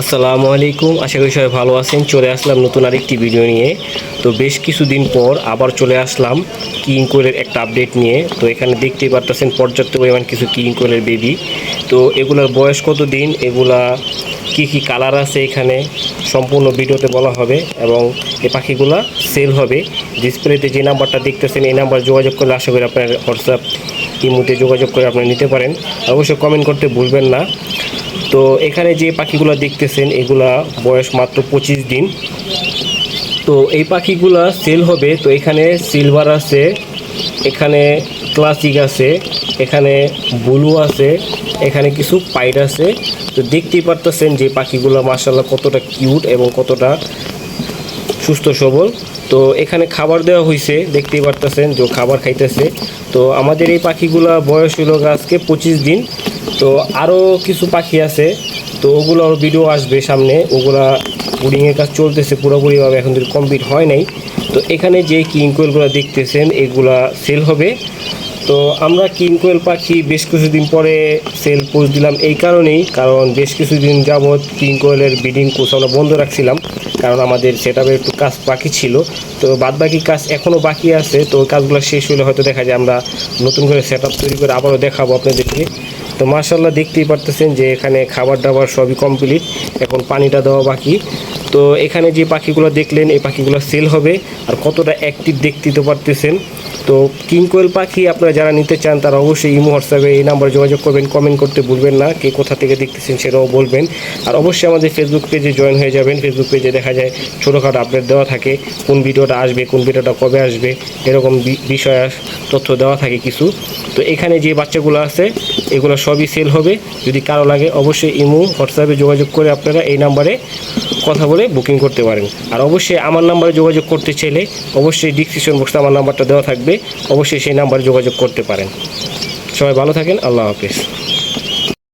আসসালামু আলাইকুম, আশা করি সবাই ভালো আছেন। চলে আসলাম নতুন আরেকটি ভিডিও নিয়ে। তো বেশ কিছুদিন পর আবার চলে আসলাম কিং কোয়েলের একটা আপডেট নিয়ে। তো এখানে দেখতেই পারতেছেন পর্যাপ্ত পরিমাণ কিছু কিং কোয়েলের বেবি। তো এগুলার বয়স কত দিন, এগুলা কি কি কালার আছে এখানে সম্পূর্ণ ভিডিওতে বলা হবে। এবং এই পাখিগুলা সেল হবে। ডিসপ্লেতে যে নাম্বারটা দেখতেছেন এই নাম্বার যোগাযোগ করলে আশা করি আপনার হোয়াটসঅ্যাপ ইমোতে যোগাযোগ করে আপনারা নিতে পারেন। অবশ্যই কমেন্ট করতে ভুলবেন না। তো এখানে যে পাখিগুলো দেখতেছেন এগুলা বয়স মাত্র 25 দিন। তো এই পাখিগুলা সেল হবে। তো এখানে সিলভার আছে, এখানে ক্লাসিক আছে, এখানে ব্লু আছে, এখানে কিছু পাইট আছে। তো দেখতেই পারতেছেন যে পাখিগুলো মাশাআল্লাহ কতটা কিউট এবং কতটা সুস্থ সবল। তো এখানে খাবার দেওয়া হয়েছে, দেখতেই পারতেছেন যে খাবার খাইতেছে। তো আমাদের এই পাখিগুলা বয়স হলো আজকে 25 দিন। তো আরও কিছু পাখি আছে, তো ওগুলোর ভিডিও আসবে সামনে। ওগুলা ব্রিডিংয়ের কাজ চলতেছে পুরোপুরিভাবে, এখন যদি কমপ্লিট হয় নাই। তো এখানে যে কিং কোয়েলগুলো দেখতেছেন এগুলা সেল হবে। তো আমরা কিং কোয়েল পাখি বেশ কিছুদিন পরে সেল পোস্ট দিলাম এই কারণেই, কারণ বেশ কিছুদিন যাবৎ কিং কোয়েলের ব্রিডিং কোর্স আমরা বন্ধ রাখছিলাম, কারণ আমাদের সেটআপে একটু কাজ বাকি ছিল। তো বাদবাকি কাজ এখনও বাকি আছে। তো ওই কাজগুলো শেষ হলে হয়তো দেখা যায় আমরা নতুন করে সেটআপ তৈরি করে আবারও দেখাবো আপনাদেরকে। তো মাশাআল্লাহ দেখতেই পারতেছেন যে এখানে খাবার দাবার সবই কমপ্লিট, এখন পানিটা দেওয়া বাকি। তো এখানে যে পাখিগুলো দেখলেন এই পাখিগুলো সেল হবে। আর কতটা অ্যাক্টিভ দেখতে তো পারতেছেন। তো কিং কোয়েল পাখি আপনারা যারা নিতে চান তারা অবশ্যই ইমো হোয়াটসঅ্যাপে এই নাম্বারে যোগাযোগ করবেন। কমেন্ট করতে ভুলবেন না, কে কোথা থেকে দেখতেছেন সেটাও বলবেন। আর অবশ্যই আমাদের ফেসবুক পেজে জয়েন হয়ে যাবেন। ফেসবুক পেজে দেখা যায় ছোটোখাটো আপডেট দেওয়া থাকে, কোন ভিডিওটা আসবে, কোন ভিডিওটা কবে আসবে, এরকম বিষয় তথ্য দেওয়া থাকে কিছু। তো এখানে যে বাচ্চাগুলো আছে এগুলো সবই সেল হবে। যদি কারো লাগে অবশ্যই ইমো হোয়াটসঅ্যাপে যোগাযোগ করে আপনারা এই নাম্বারে কথা বলে বুকিং করতে পারেন। আর অবশ্যই আমার নাম্বারে যোগাযোগ করতে চাইলে অবশ্যই ডিসক্রিপশন বক্সে আমার নাম্বারটা দেওয়া থাকবে, অবশ্যই সেই নাম্বারে যোগাযোগ করতে পারেন। সবাই ভালো থাকেন, আল্লাহ হাফেজ।